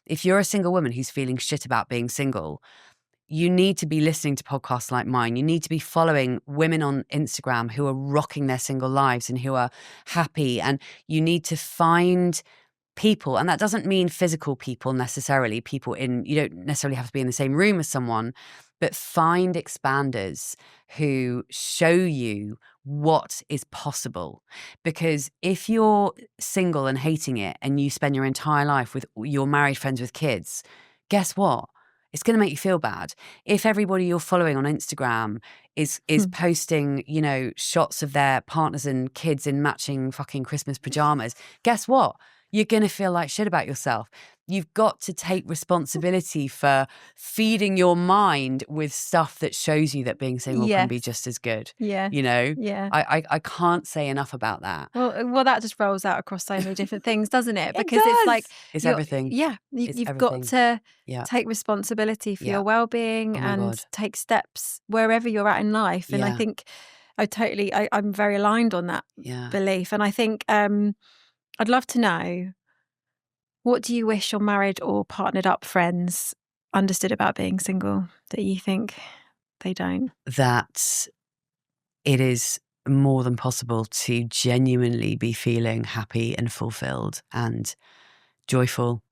if you're a single woman who's feeling shit about being single, you need to be listening to podcasts like mine. You need to be following women on Instagram who are rocking their single lives and who are happy. And you need to find people, and that doesn't mean physical people necessarily, you don't necessarily have to be in the same room as someone, but find expanders who show you what is possible. Because if you're single and hating it and you spend your entire life with your married friends with kids, guess what? It's going to make you feel bad. If everybody you're following on Instagram is posting, shots of their partners and kids in matching fucking Christmas pajamas, guess what? You're going to feel like shit about yourself. You've got to take responsibility for feeding your mind with stuff that shows you that being single can be just as good. Yeah. Yeah. I can't say enough about that. Well, that just rolls out across so many different things, doesn't it? Because it's like it's everything. Yeah, you've got to take responsibility for your well-being and take steps wherever you're at in life. And I think I'm very aligned on that belief. And I think I'd love to know, what do you wish your married or partnered up friends understood about being single that you think they don't? That it is more than possible to genuinely be feeling happy and fulfilled and joyful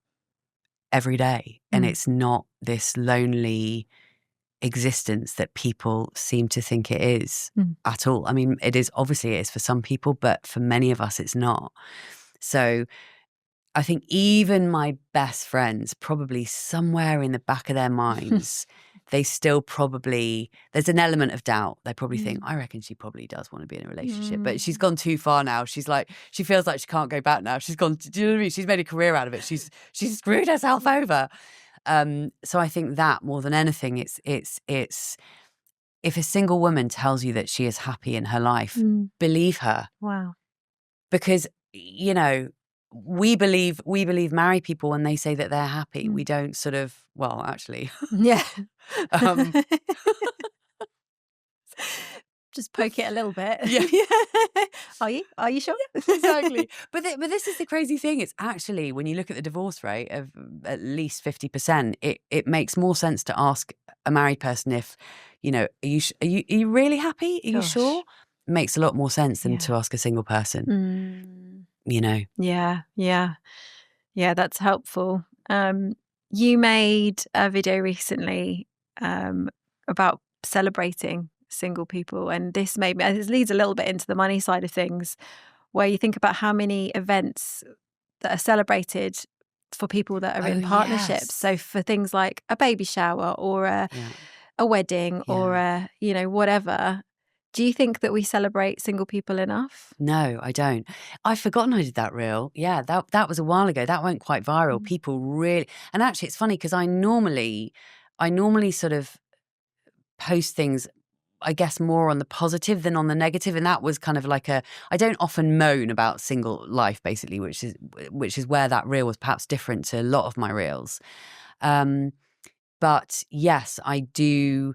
every day. And it's not this lonely existence that people seem to think it is at all. I mean, it is for some people, but for many of us, it's not. So I think even my best friends, probably somewhere in the back of their minds, they still there's an element of doubt. They probably think, I reckon she probably does want to be in a relationship, but she's gone too far now. She feels like she can't go back now. She's gone, do you know what I mean? She's made a career out of it. She's screwed herself over. So I think that more than anything, it's if a single woman tells you that she is happy in her life, believe her. Wow. Because, we believe married people when they say that they're happy. We don't sort of, well, actually. Yeah. Just poke it a little bit. Yeah. Are you sure? Yeah, exactly. But this is the crazy thing. It's actually, when you look at the divorce rate of at least 50%, it makes more sense to ask a married person if, are you really happy? Are you sure? It makes a lot more sense than to ask a single person. Yeah, that's helpful. You made a video recently about celebrating single people, and this leads a little bit into the money side of things, where you think about how many events that are celebrated for people that are in partnerships. Yes. So for things like a baby shower or a wedding or a whatever. Do you think that we celebrate single people enough? No, I don't. I've forgotten I did that reel. Yeah, that was a while ago. That went quite viral. People really, and actually it's funny because I normally sort of post things, I guess, more on the positive than on the negative. And that was kind of like I don't often moan about single life, basically, which is where that reel was perhaps different to a lot of my reels. But yes, I do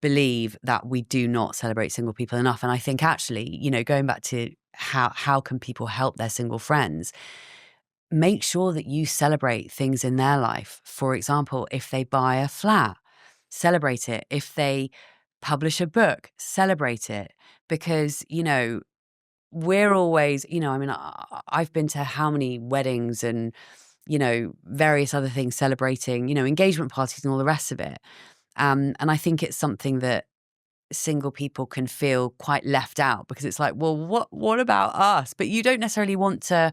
believe that we do not celebrate single people enough. And I think actually, going back to how can people help their single friends, make sure that you celebrate things in their life. For example, if they buy a flat, celebrate it. If they publish a book, celebrate it. Because, we're always, I've been to how many weddings and, various other things celebrating, engagement parties and all the rest of it. And I think it's something that single people can feel quite left out, because it's like, well, what about us? But you don't necessarily want to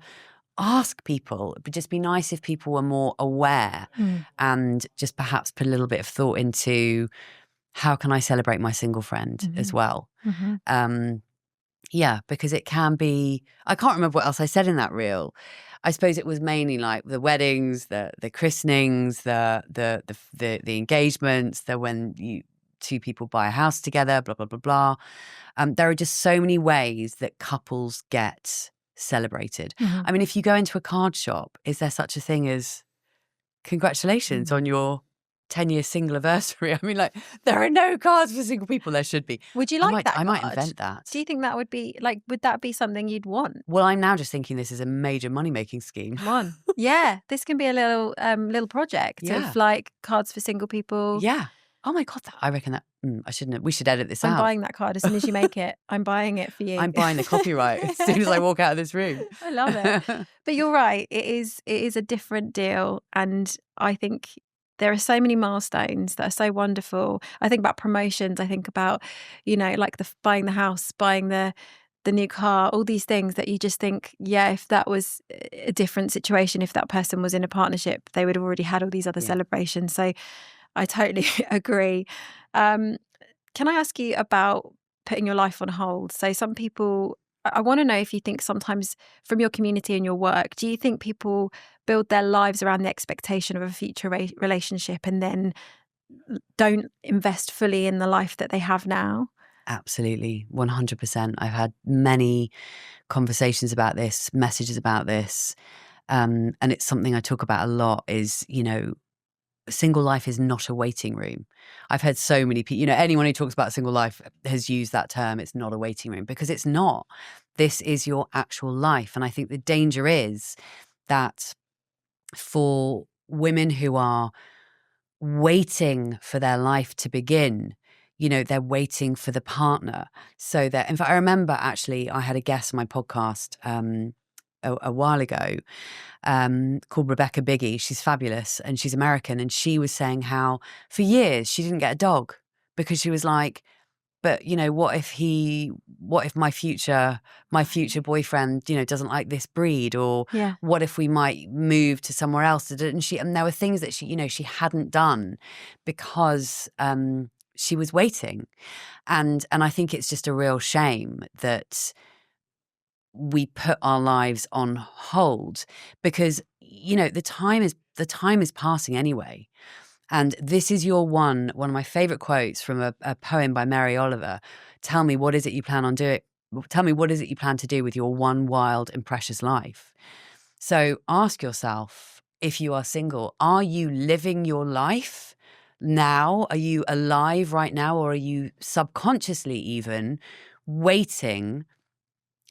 ask people. It would just be nice if people were more aware and just perhaps put a little bit of thought into, how can I celebrate my single friend as well? Because it can be, I can't remember what else I said in that reel. I suppose it was mainly like the weddings, the christenings, the engagements, when two people buy a house together, blah, blah, blah, blah. There are just so many ways that couples get celebrated. I mean, if you go into a card shop, is there such a thing as congratulations on your 10-year single anniversary. I mean, like, there are no cards for single people. There should be. Would you like that I might card? invent that. Do you think that would be like, would that be something you'd want? Well, I'm now just thinking this is a major money-making scheme. Come on. Yeah, this can be a little project of like cards for single people. Yeah. Oh my God, I reckon that, I shouldn't have, we should edit this out. I'm buying that card as soon as you make it. I'm buying it for you. I'm buying the copyright as soon as I walk out of this room. I love it. But you're right. It is a different deal. And I think there are so many milestones that are so wonderful. I think about promotions. I think about, like buying the house, buying the new car, all these things that you just think, yeah, if that was a different situation, if that person was in a partnership, they would have already had all these other celebrations. So I totally agree. Can I ask you about putting your life on hold? So some people, I want to know if you think sometimes from your community and your work, do you think people build their lives around the expectation of a future relationship and then don't invest fully in the life that they have now? Absolutely, 100%. I've had many conversations about this, messages about this, and it's something I talk about a lot is, single life is not a waiting room. I've heard so many people, anyone who talks about single life has used that term. It's not a waiting room, because it's not. This is your actual life. And I think the danger is that for women who are waiting for their life to begin, they're waiting for the partner. So that, in fact, I remember actually I had a guest on my podcast a while ago called Rebecca Biggie. She's fabulous and she's American. And she was saying how for years she didn't get a dog because she was like, but what if my future boyfriend, doesn't like this breed, or what if we might move to somewhere else? And there were things that she hadn't done because she was waiting. And I think it's just a real shame that we put our lives on hold because, the time is passing anyway. And this is one of my favorite quotes from a poem by Mary Oliver. Tell me, what is it you plan on doing? Tell me, what is it you plan to do with your one wild and precious life? So ask yourself, if you are single, are you living your life now? Are you alive right now? Or are you subconsciously even waiting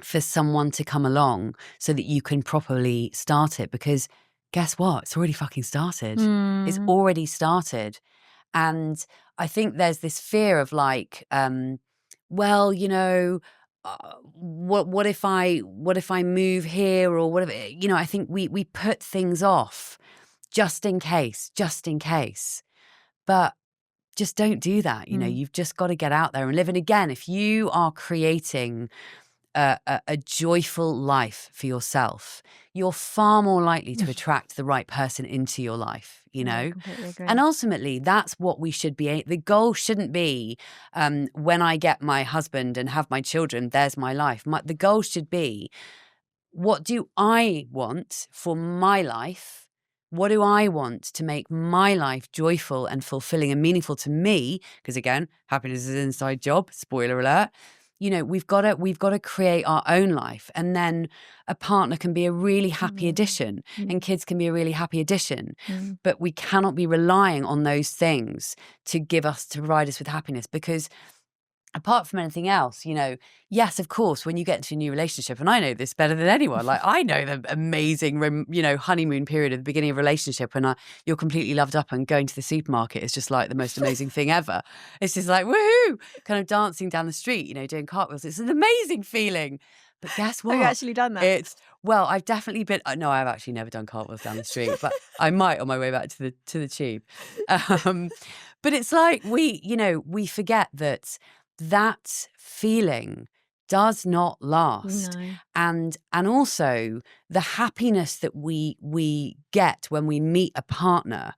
for someone to come along so that you can properly start it? Because guess what? It's already fucking started. It's already started. And I think there's this fear of like, what if I move here or whatever? I think we put things off just in case. But just don't do that. You've just got to get out there and live. And again, if you are creating a joyful life for yourself, you're far more likely to attract the right person into your life, I completely agree. And ultimately, that's what we should be. The goal shouldn't be when I get my husband and have my children, there's my life. The goal should be, what do I want for my life? What do I want to make my life joyful and fulfilling and meaningful to me? Because again, happiness is an inside job, spoiler alert. We've got to create our own life, and then a partner can be a really happy addition, and kids can be a really happy addition. But we cannot be relying on those things to provide us with happiness, because apart from anything else, yes, of course, when you get into a new relationship, and I know this better than anyone, like I know the amazing, honeymoon period at the beginning of a relationship when you're completely loved up and going to the supermarket is just like the most amazing thing ever. It's just like, woohoo, kind of dancing down the street, doing cartwheels. It's an amazing feling. But guess what? Have you actually done that? I've definitely been, no, I've actually never done cartwheels down the street, but I might on my way back to the tube. But it's like we forget that feeling does not last. No. And also the happiness that we get when we meet a partner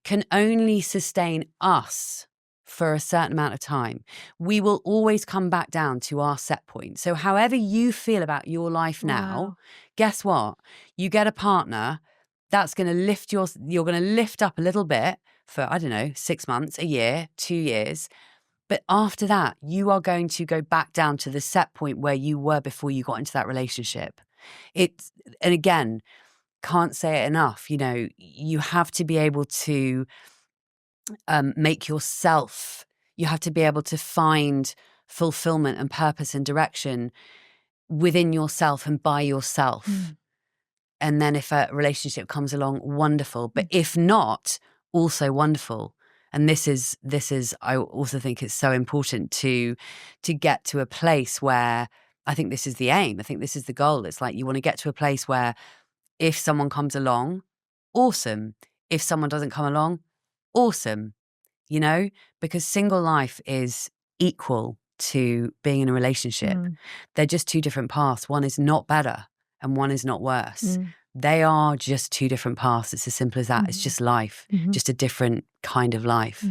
can only sustain us for a certain amount of time. We will always come back down to our set point. So however you feel about your life now, guess what? You get a partner that's going to you're going to lift up a little bit for, 6 months, a year, 2 years. But after that, you are going to go back down to the set point where you were before you got into that relationship. And again, can't say it enough, you have to be able to make yourself. You have to be able to find fulfillment and purpose and direction within yourself and by yourself. And then if a relationship comes along, wonderful. But if not, also wonderful. And this is, I also think it's so important to get to a place where, I think this is the aim. I think this is the goal. It's like you want to get to a place where if someone comes along, awesome. If someone doesn't come along, awesome. You know, because single life is equal to being in a relationship. They're just two different paths. One is not better and one is not worse. They are just two different paths. It's as simple as that. It's just life, just a different kind of life.